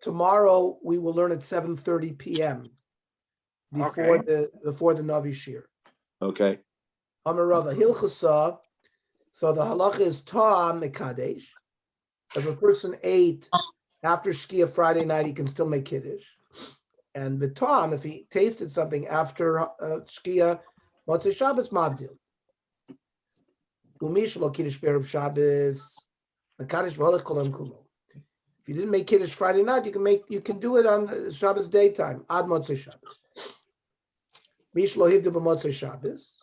Tomorrow we will learn at 7:30 p.m. before the Navi Shir. Okay. Amarava Hilchasa. So the halacha is Ta'am Mekadesh. If a person ate after Shkia Friday night, he can still make Kiddush. And the Ta'am, if he tasted something after Shkia Motzei Shabbos, Mavdil. Umish lo Kiddush Be'erev Shabbos. Mekadesh v'holech kolam kulo. If you didn't make Kiddush Friday night, you can do it on Shabbos daytime. Ad Motzei Shabbos. Mish lo hivdu b'Motzei Shabbos.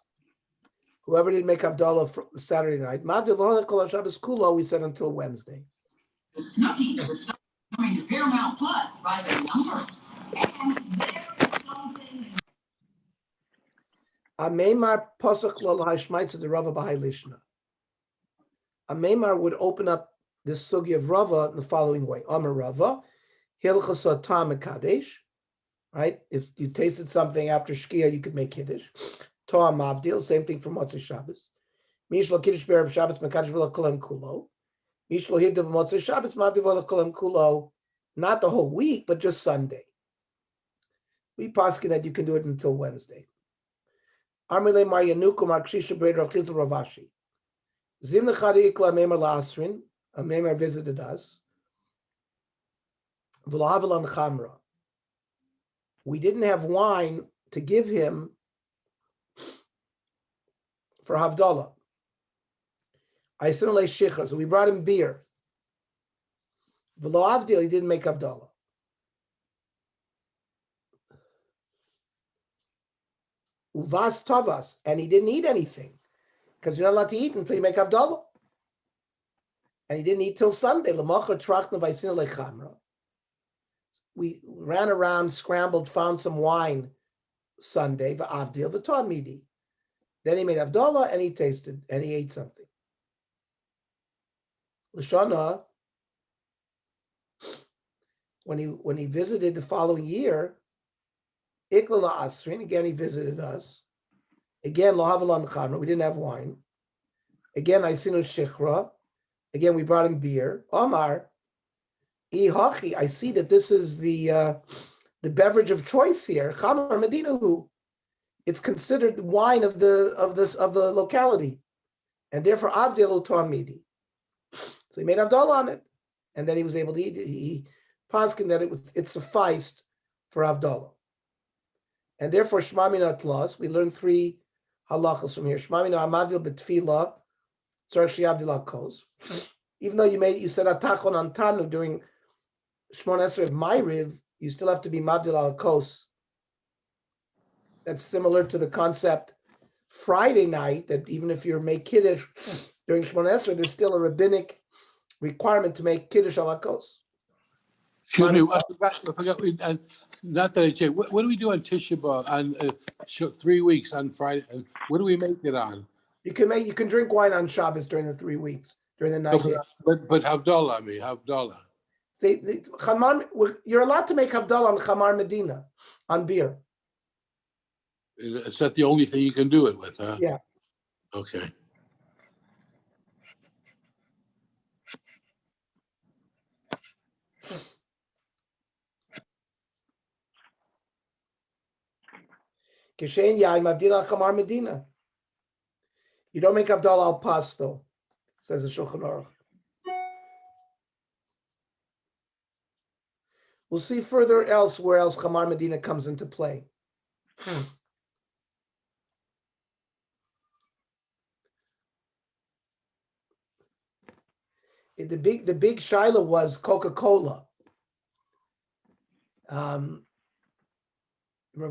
Whoever didn't make Havdalah Saturday night, Mavdil v'holech kol Shabbos kulo, we said until Wednesday. The Snooki is coming to Paramount Plus by the numbers. And there's something. Ameimar posach lo l'hashmaitz the Rava b'hai lishna. Ameimar would open up this sugi of Rava in the following way. Amar Rava, hilchasa tam mekadesh, right? If you tasted something after Shkia, you could make Kiddush. To'am mavdil, same thing for Motzei Shabbos. Mish lo Kiddush be'erev Shabbos mekadesh v'lo kolem kulo. Mish lo hivdu b'Motzei Shabbos mavdil v'lo kolem kulo. Not the whole week, but just Sunday. We paskin that you can do it until Wednesday. Amrile mar yanuku mar kshisha breder of Chizl Ravashi. Zim lechadi ikla meimar la'asrin. A meimar visited us. V'lahavelan chamra. We didn't have wine to give him for Havdalah. I sent le shichar, so we brought him beer. V'lo avdil, he didn't make Havdalah. Uvas tovas, and he didn't eat anything because you're not allowed to eat until you make Havdalah. And he didn't eat till Sunday. We ran around, scrambled, found some wine Sunday. Then he made Havdalah and he tasted and he ate something. Lashana, when he visited the following year, Ikla Asrin, again he visited us. Again, Lahavelan Chanra, we didn't have wine. Again, Aisinu Shichra. Again, we brought him beer. Omar, Ihachi, I see that this is the beverage of choice here. Chamar Medinahu. It's considered the wine of the locality. And therefore Avdil Utamidi. So he made Havdalah on it. And then he was able to eat it. He paskin that it sufficed for Havdalah. And therefore, Shmamina Tlas, we learned 3 halachas from here. Shmamina Amadil Betfila, Tzarchi Avdila Kos. Even though you said Atachon Antanu during Shmon Esrei of Ma'ariv, you still have to be Mavdil al Kos. That's similar to the concept Friday night, that even if you make Kiddush during Shmon Esrei, there's still a rabbinic requirement to make Kiddush al Kos. Excuse me, I forgot. Not that I checked. What do we do on Tisha B'Av on 3 weeks on Friday? What do we make it on? You can drink wine on Shabbos during the 3 weeks during the night. But Havdalah, Havdalah. You're allowed to make Havdalah on Chamar Medina on beer. Is that the only thing you can do it with? Huh? Yeah. Okay. Kishen Yaim Avdila Chamar Medina. You don't make Havdalah al Pasto, says the Shulchan Aruch. We'll see further where else Chamar Medina comes into play. The big shaila was Coca-Cola. Rav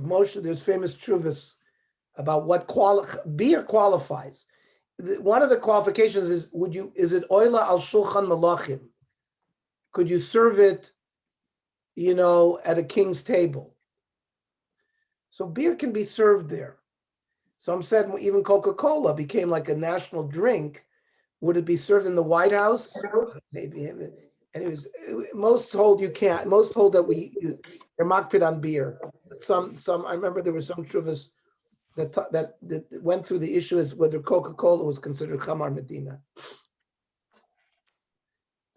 Moshe, there's famous truvas about what beer qualifies. One of the qualifications is is it oila al shulchan malachim? Could you serve it, at a king's table? So beer can be served there. Some said even Coca-Cola became like a national drink. Would it be served in the White House? Maybe. Anyways, most told you can't. Most told that they're makpid on beer. Some. I remember there were some shuvas that went through the issue as whether Coca-Cola was considered Chamar Medina.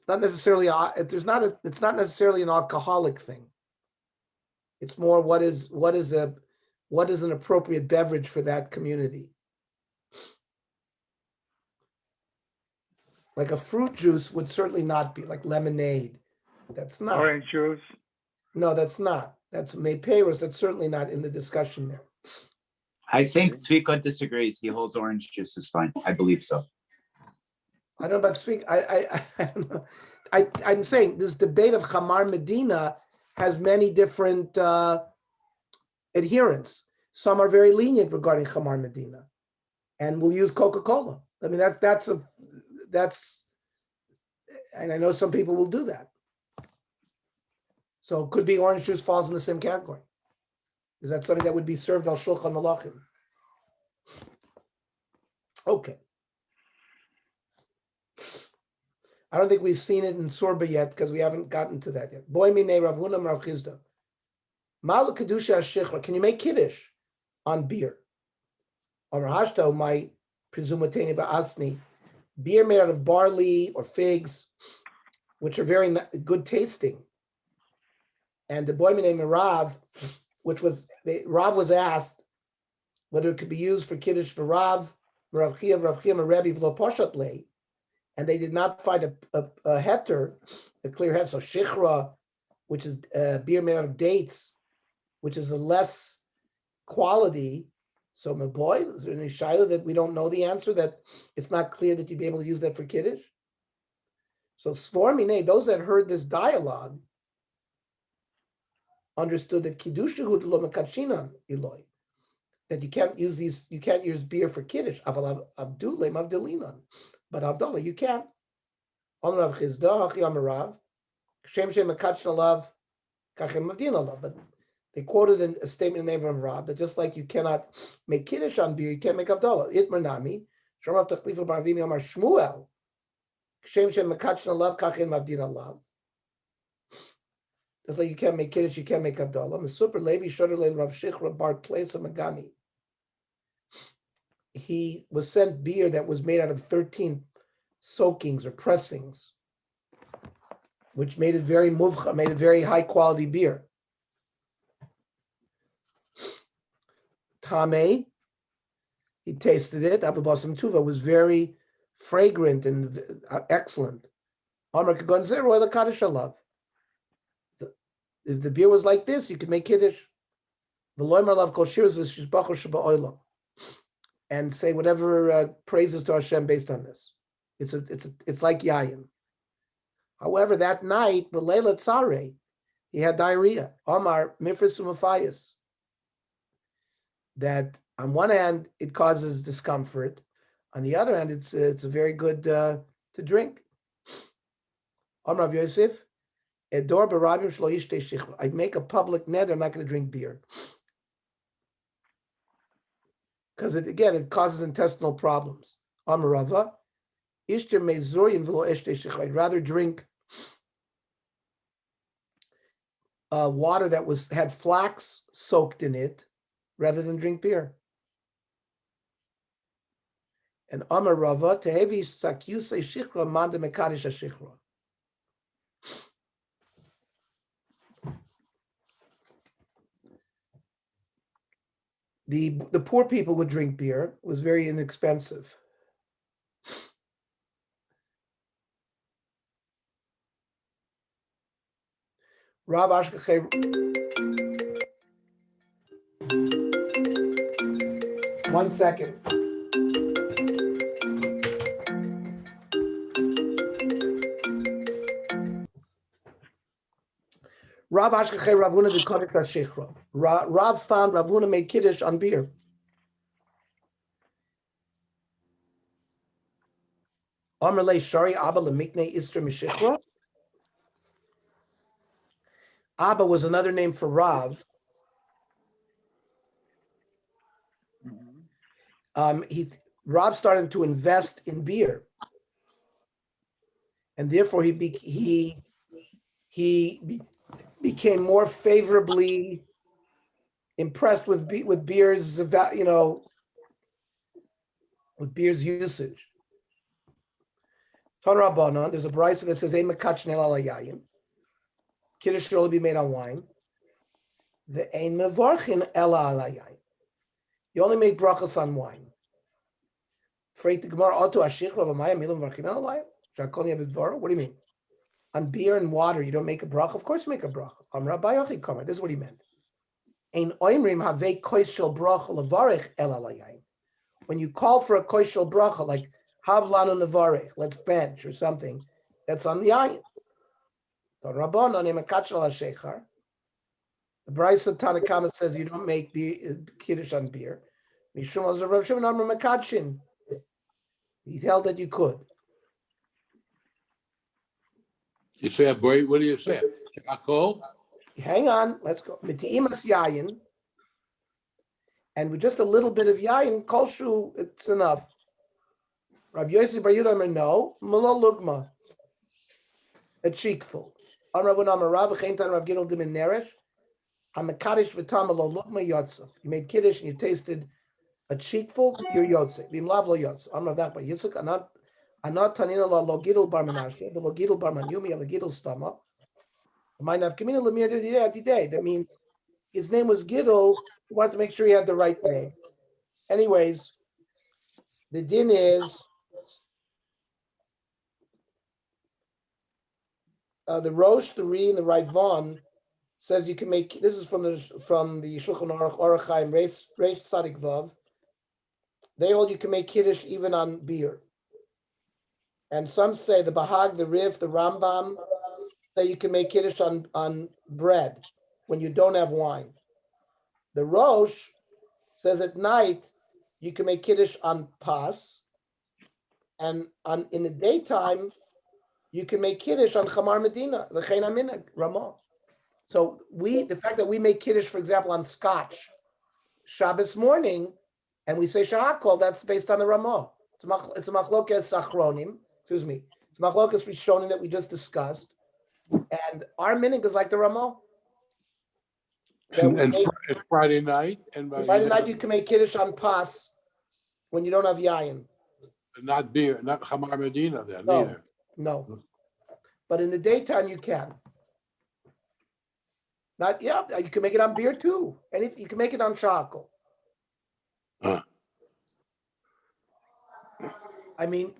It's not necessarily it's not necessarily an alcoholic thing. It's more what is an appropriate beverage for that community. Like a fruit juice would certainly not be like lemonade. That's not. Orange juice. No, that's not. That's Mayperos. That's certainly not in the discussion there. I think Zvika disagrees. He holds orange juice is fine. I believe so. I don't know about speak. I don't know. I'm saying this debate of Chamar Medina has many different adherents. Some are very lenient regarding Chamar Medina, and will use Coca-Cola. I mean, that's, and I know some people will do that. So it could be orange juice falls in the same category. Is that something that would be served al Shulchan Malachim? Okay. I don't think we've seen it in Sorba yet because we haven't gotten to that yet. Boy minei Rav Huna Rav Chizda. Mal kedusha shichra. Can you make kiddush on beer? Or hashto my presumateni va'asni. Beer made out of barley or figs, which are very good tasting. And the boy minei Rav, Rav was asked whether it could be used for kiddush for Rav Chia, a Rebbe v'lo poshat lei. And they did not find a heter, a clear heter. So shichra, which is beer made out of dates, which is a less quality. So my boy, is there any shaila that we don't know the answer, that it's not clear that you'd be able to use that for kiddush? So svormine, those that heard this dialogue understood that kiddushahu lo mekachinan iloi, that you can't use beer for kiddush. Aval abdulay mavdelinan. But Abdullah, you can. But they quoted a statement in the name of Rav that just like you cannot make kiddush on beer, you can't make Abdullah. Itmar nami, Shemav Tachlif Baravim Amar Shmuel, Shem Shem Mekachna Lav Kachin Mavdina Lav. Just like you can't make kiddush, you can't make Abdullah. Mesupr Levi Shoder Le Rav Shichra Bar Klesa Megami. He was sent beer that was made out of 13 soakings or pressings, which made it very muvcha, made it very high quality beer. Tame, he tasted it. Avabasam Tuva was very fragrant and excellent. Amar Kagonzer Roy Kaddish love. If the beer was like this, you could make kiddush. The loymar love kol shirs v'shishbachor sheba'olam. And say whatever praises to Hashem based on this. It's like yayin. However, that night, b'leila tzarei, he had diarrhea. Omar mifris umafayis. That on one hand it causes discomfort, on the other hand it's a very good to drink. Omar Rav Yosef, edor barabim shlo yishtei shichra. I'd make a public neder. I'm not going to drink beer. Because it causes intestinal problems. Amarava, ishter mezurian v'lo eshtei shichra. I'd rather drink water that had flax soaked in it rather than drink beer. And Amarava, tehevi sakyusei shichra manda mekadish shichra. The poor people would drink beer. It was very inexpensive. Rav Ashkechei. One second. Rav Ashkechei Rav Huna did Kodesh HaShichra. Rav found Rav Huna made kiddush on beer. Amar lei shari Abba lemiknei ister mishichra. Abba was another name for Rav. Rav started to invest in beer, and therefore he became more favorably impressed with beer's, with beer's usage. Ton Rabbanon, there's a brisa that says, Ein mekach nel ala yayin. Kiddush should only be made on wine. The ein mevarchin ela ala yayin. You only make brachas on wine. Freit the Gemara auto ashich rav amaya milam varchin ela yayin. Shakol yabidvara. What do you mean? On beer and water, you don't make a bracha? Of course you make a bracha. Rabbi Yochi Kamar. This is what he meant. Ein oimrim havei kois shel bracha levarich ela ala yayin. When you call for a kois shel bracha, like havlanu nevarich, let's bench or something, that's on yayin. The Rabbanon in Mekach al Shechar. The Brisa Tanakama says you don't make kiddush on beer. Mishum al Rav Shimon Amar Mekachin. He held that you could. You say a break, what do you say? Shakol? Hang on, let's go. Miti'imas yayin. And with just a little bit of yayin, kolshu, it's enough. Rabbi Yossi Bar Yehuda no, malo lugma. A cheekful. On Rav Unam Rav Chaintan Rav Gidol Dim in Neresh. Hamakadosh v'tam lo lukma yotzef. You made kiddush and you tasted a cheekful. You're yotzef. V'im lav lo yotzef. On Rav Nachman Yitzchak anat tanina lo gidol bar menashe. The lo gidol bar manyumi lo gidol stama. Might have kamina lemir today. That means his name was Gidol. He wanted to make sure he had the right name. Anyways, the din is. The Rosh, the Re, and the Raivon says you can make. This is from the Shulchan Aruch Orach Chaim Reish Tzadik Vav. They hold you can make kiddush even on beer, and some say the Bahag, the Riv, the Rambam say you can make kiddush on bread when you don't have wine. The Rosh says at night you can make kiddush on pas, and in the daytime. You can make kiddush on Chamar Medina, the Chein Aminag, Ramah. So the fact that we make kiddush, for example, on Scotch, Shabbos morning, and we say Shahakol, that's based on the Ramah. It's a machlokas Sachronim, excuse me. It's a machlokas Rishonim that we just discussed. And our minig is like the Ramah. And Friday night. And Friday night you can make kiddush on Pas when you don't have Yayin. Not beer, not Chamar Medina then, No. either. No, but in the daytime you can. You can make it on beer too, and you can make it on charcoal. I mean,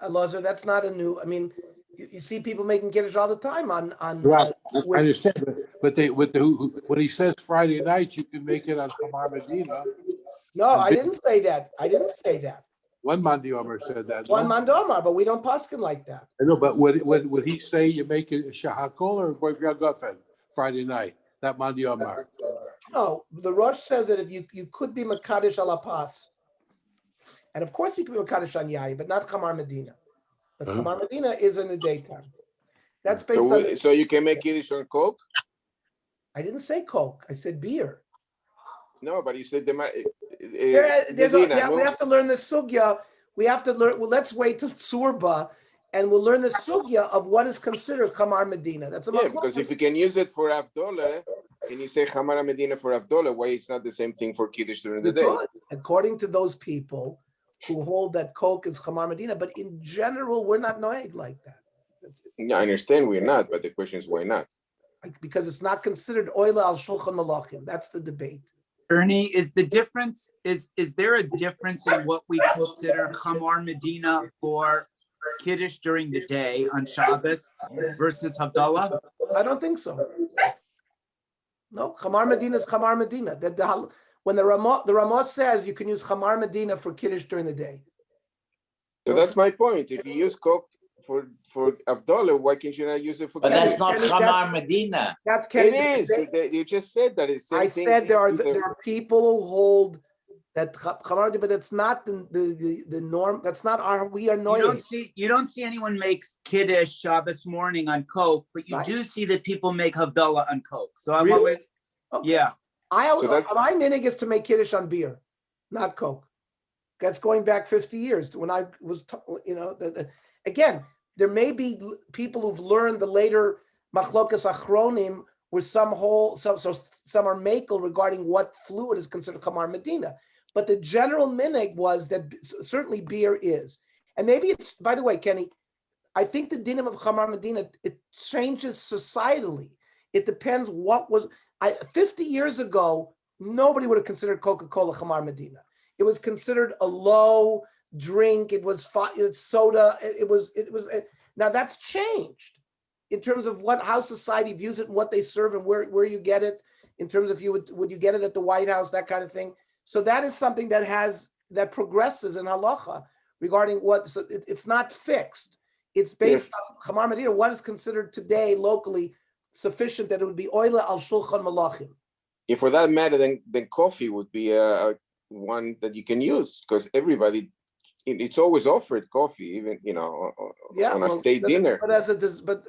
Elazar, that's not a new. I mean, you see people making kiddush all the time on. Right, I understand, but when he says Friday night, you can make it on Chamar Medina. No, I didn't say that. One Mandiomer said that. One Mandomar, but we don't paskin like that. I know, but would he say you make it Shahakol or Boyfriend Guffen Friday night? That Mandiomer. No, the Rosh says that if you could be Makadish ala Pas, and of course you can be Makadish on Yayi, but not Chamar Medina. But Chamar Medina is in the daytime. That's based on. So you can make Kiddush on Coke? I didn't say Coke. I said beer. No, but you said We have to learn the sugya. We have to learn. Well, let's wait till Tsurba, and we'll learn the sugya of what is considered Chamar Medina. That's because if you can use it for Avdolah, and you say Chamar Medina for Avdolah, why it's not the same thing for Kiddush during the day? Good. According to those people who hold that Coke is Chamar Medina, but in general, we're not noeg like that. Yeah, I understand we're not, but the question is why not? Because it's not considered oila al shulchan malachim. That's the debate. Ernie, is the difference, is there a difference in what we consider Chamar Medina for Kiddush during the day on Shabbos versus Havdalah? I don't think so. No, Chamar Medina is Chamar Medina. When the Ramah says you can use Chamar Medina for Kiddush during the day. So that's my point. If you use Coke for Avdolah, why can't you not use it for But Kiddush? that's not Chamar Medina. That's It is. You just said that. It's same I thing. said there are people who hold that Chamar, but that's not the norm. That's not our. We are noying. You don't see anyone makes Kiddush Shabbos morning on Coke, but you do see that people make Havdalah on Coke. So I'm Really? always, Okay. yeah. My minig is to make Kiddush on beer, not Coke. That's going back 50 years to when I was, again, there may be people who've learned the later machlokas achronim where some are makel regarding what fluid is considered Chamar Medina. But the general minig was that certainly beer is. And maybe it's, by the way, Kenny, I think the dinim of Chamar Medina, it changes societally. It depends what was, 50 years ago, nobody would have considered Coca-Cola Chamar Medina. It was considered a low drink. It was soda. Now that's changed in terms of how society views it and what they serve and where you get it, in terms of would you get it at the White House, that kind of thing. So that is something that progresses in halacha regarding so it's not fixed. It's based on Chamar Medina, what is considered today locally sufficient that it would be oila al shulchan malachim. If for that matter, then coffee would be one that you can use, because everybody, it's always offered coffee, even on a state dinner. But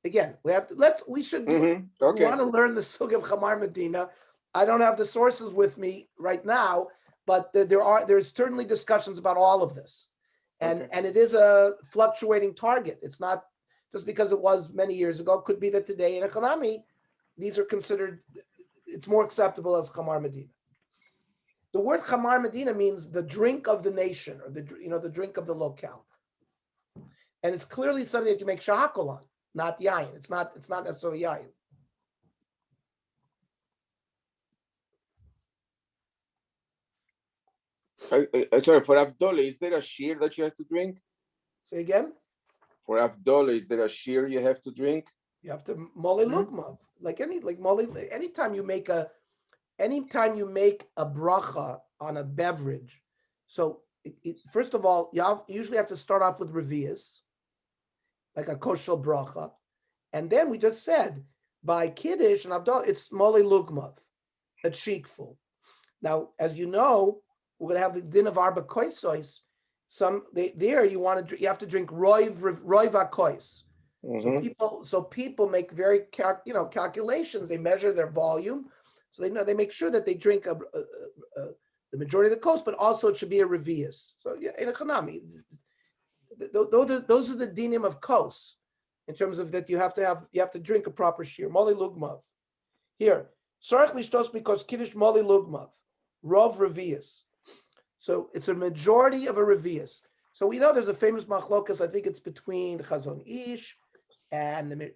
again, we should do it. Okay. We want to learn the sug of Chamar Medina. I don't have the sources with me right now, but there's certainly discussions about all of this, and it is a fluctuating target. It's not just because it was many years ago. It could be that today in economy, these are considered. It's more acceptable as Chamar Medina. The word Chamar Medina means the drink of the nation, or the drink of the locale, and it's clearly something that you make shahakol on, not yayin. It's not necessarily yayin. Sorry, for Avdollah, is there a shear that you have to drink? Say again? For Avdollah, is there a shear you have to drink? You have to mole lugmav, anytime you make a bracha on a beverage. So first of all, you usually have to start off with revius, like a kosher bracha, and then we just said by kiddush and avdol it's mole lugmav, a cheekful. Now, as you know, we're going to have the din of arba koisos. You have to drink roiv akois. So people make very calculations. They measure their volume, so they make sure that they drink the majority of the kos, but also it should be a revius. So in a chanami, those are the dinim of kos, in terms of that you have to drink a proper shir. Moli lugmav. Here, sarach lishtos because kiddush moli lugmav, rov revius. So it's a majority of a revius. So we know there's a famous machlokas. I think it's between Chazon Ish and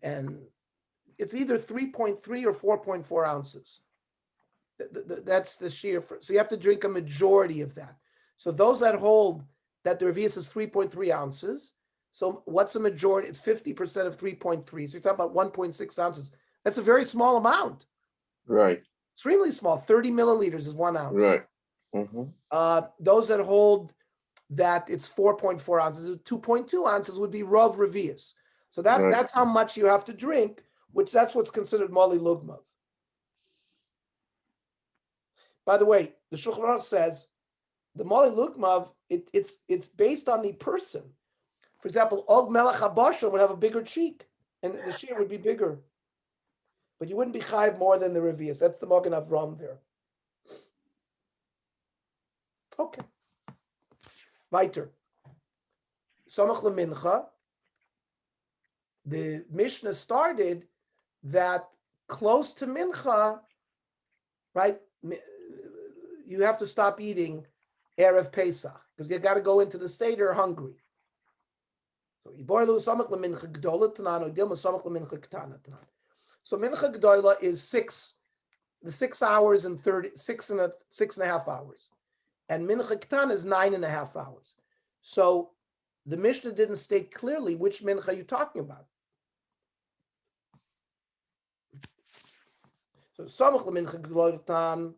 it's either 3.3 or 4.4 ounces. That's the shear. So you have to drink a majority of that. So those that hold that the revius is 3.3 ounces. So what's the majority? It's 50% of 3.3. So you're talking about 1.6 ounces. That's a very small amount. Right. Extremely small. 30 milliliters is 1 ounce. Right. Those that hold that it's 4.4 ounces, 2.2 ounces would be Rav Revius. So that's how much you have to drink, that's what's considered Moli Lugmav. By the way, the Shulchan Aruch says the Moli Lugmav, it's based on the person. For example, Og Melech HaBasham would have a bigger cheek, and the shear would be bigger. But you wouldn't be chayiv more than the Revius. That's the Magen Avram there. Okay. Weiter. Samach lemincha. The Mishnah started that close to mincha, right? You have to stop eating Erev Pesach because you got to go into the Seder hungry. So samach lemincha gdola tanan odil samach lemincha ketana tanan. So mincha gdola is 6 hours and 6.5 hours. And mincha ketana is 9.5 hours. So the Mishnah didn't state clearly which mincha you're talking about. So samach lemincha gdola.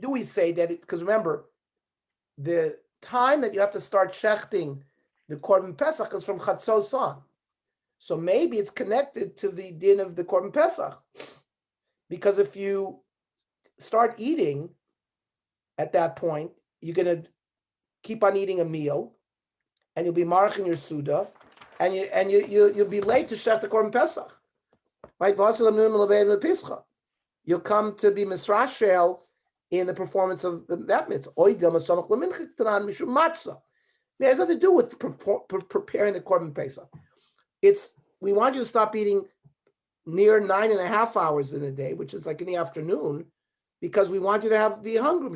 Do we say that? Because remember, the time that you have to start shechting the Korban Pesach is from Chatzos on. So maybe it's connected to the din of the Korban Pesach. Because if you start eating at that point, you're going to keep on eating a meal, and you'll be marching your Suda, and you'll be late to shech the Korban Pesach. Right? You'll come to be Misrashel in the performance of that mitzvah. It has nothing to do with preparing the Korban Pesach. We want you to stop eating near 9.5 hours in a day, which is like in the afternoon, because we want you to be hungry.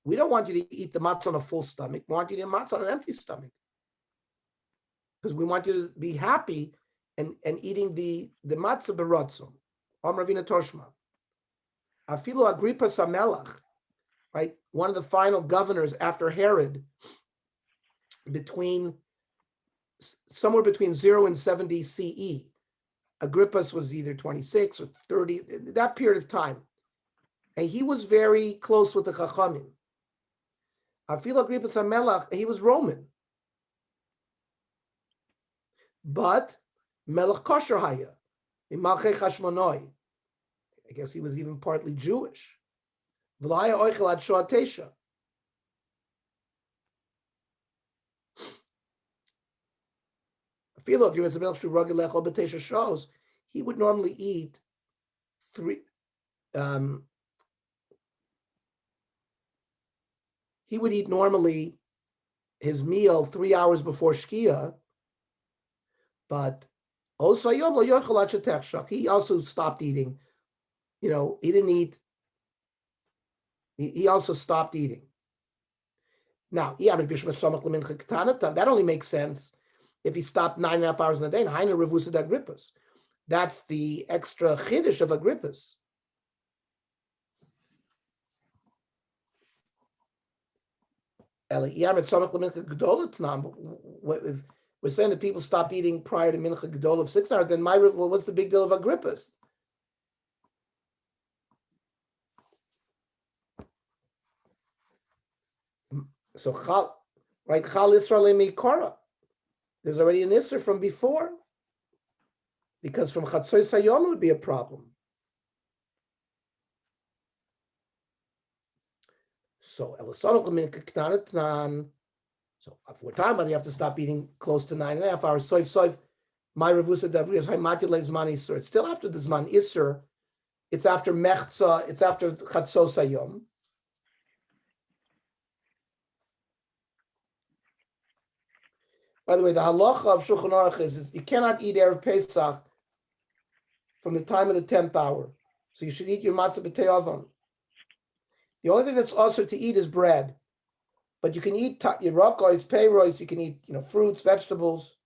We don't want you to eat the matzah on a full stomach. We want you to eat matzah on an empty stomach. Because we want you to be happy and eating the matzah beratzon. Amar Ravina Toshma. Afilu Agrippa Samelach, right? One of the final governors after Herod, somewhere between 0 and 70 CE. Agrippas was either 26 or 30, that period of time. And he was very close with the Chachamim. Afilu Agrippa Samelach, he was Roman. But Melech Kosher Haya, Malchei Chashmonoi. I guess he was even partly Jewish. V'laya oichel ad Shoah Tesha. He would normally eat he would eat normally his meal 3 hours before Shkia, but he also stopped eating. He didn't eat. He also stopped eating. Now, that only makes sense if he stopped 9.5 hours in a day. That's the extra chiddush of Agrippas. We're saying that people stopped eating prior to Mincha Gedol of 6 hours, then what's the big deal of Agrippas? So, right, Chal Yisrael Mikora. There's already an Isser from before, because from Chatzos Hayom would be a problem. So, so if we're talking about you have to stop eating close to 9.5 hours. Soif, my revusa davrias haymatile zman Isser. It's still after the zman Isser. It's after Mechza. It's after Chatzos Hayom. By the way, the halacha of Shulchan Aruch is you cannot eat Erev Pesach from the time of the 10th hour. So you should eat your matzah b'tei avan. The only thing that's also to eat is bread. But you can eat yerakos, peiros, you can eat fruits, vegetables.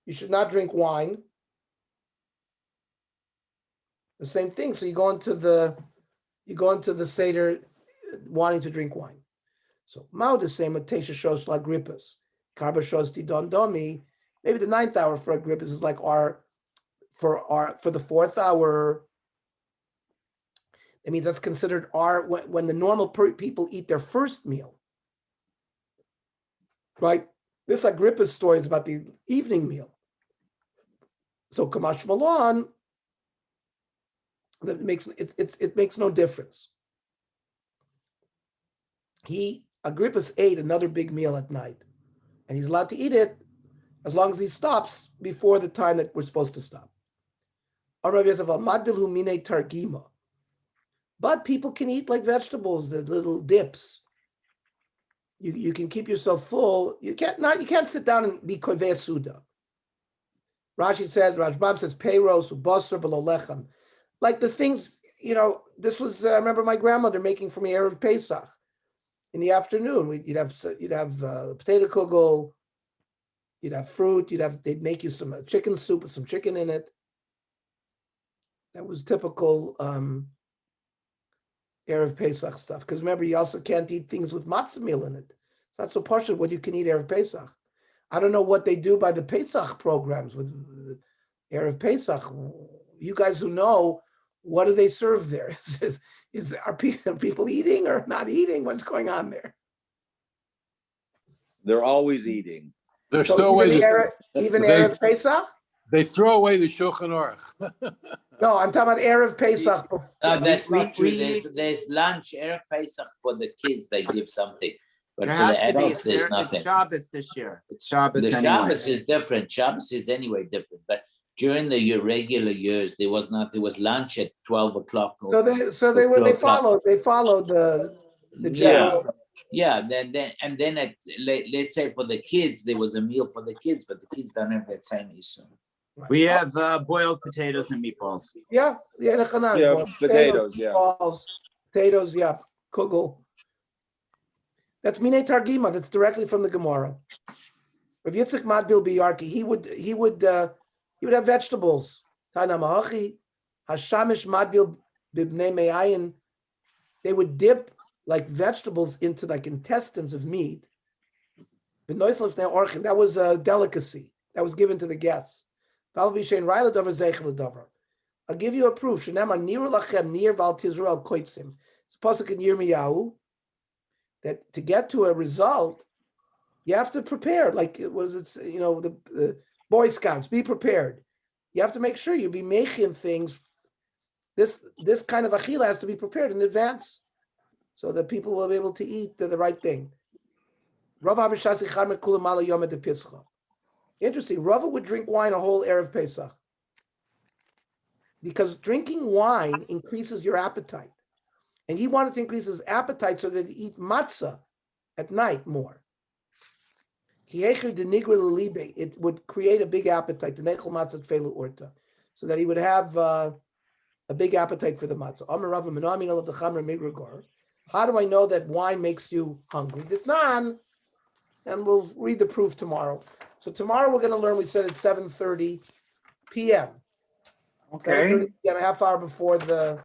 You should not drink wine. The same thing. So you go into the Seder wanting to drink wine. So Mao the same Tesha shows like Agrippas. Karba shows Tidon Domi. Maybe the 9th hour for Agrippas is like for the 4th hour. It means that's considered when the normal people eat their first meal. Right? This Agrippa's story is about the evening meal. So Kamash Malon, it makes no difference. Agrippas ate another big meal at night, and he's allowed to eat it as long as he stops before the time that we're supposed to stop. But people can eat like vegetables, the little dips. You can keep yourself full. You can't sit down and be kovei suda. Rashbam says peiros ubasar below lechem, like the things This was I remember my grandmother making for me Erev Pesach. In the afternoon, you'd have potato kugel, you'd have fruit, they'd make you some chicken soup with some chicken in it. That was typical Erev Pesach stuff. Because remember, you also can't eat things with matzah meal in it. It's not so partial what you can eat Erev Pesach. I don't know what they do by the Pesach programs with Erev Pesach. You guys who know, what do they serve there? Are people eating or not eating? What's going on there? They're always eating. They're So still away. even Erev Pesach? They throw away the Shulchan Aruch. No, I'm talking about Erev Pesach. That's not true. There's lunch, Erev Pesach for the kids, they give something. But There for has the to be. adults, there's nothing. It's Shabbos this year. It's Shabbos The anyway. Shabbos is different. Shabbos is anyway different. But during the regular years, there was not. There was lunch at 12 o'clock. They followed the general. Yeah. Then let's say for the kids, there was a meal for the kids, but the kids don't have that same issue. We have boiled potatoes and meatballs. Yeah, Yeah, potatoes, yeah. Potatoes, yeah, kugel. That's Minei Targima. That's directly from the Gemara. Rav Yitzchak Madbil Biyarki, he would have vegetables. Tana Mahachi, Hashamish Madbil Bibnei Me'ayin. They would dip like vegetables into like intestines of meat. That was a delicacy that was given to the guests. I'll give you a proof. It's pasuk in Yirmiyahu that to get to a result, you have to prepare. Like what is it? The Boy Scouts, be prepared. You have to make sure you be making things. This kind of achila has to be prepared in advance, so that people will be able to eat the right thing. Interesting. Rava would drink wine a whole Erev Pesach because drinking wine increases your appetite. And he wanted to increase his appetite so that he'd eat matzah at night more. It would create a big appetite, so that he would have a big appetite for the matzah. How do I know that wine makes you hungry? And we'll read the proof tomorrow. So tomorrow we're going to learn, we said it's 7:30 p.m. Okay. 7:30 p.m., a half hour before the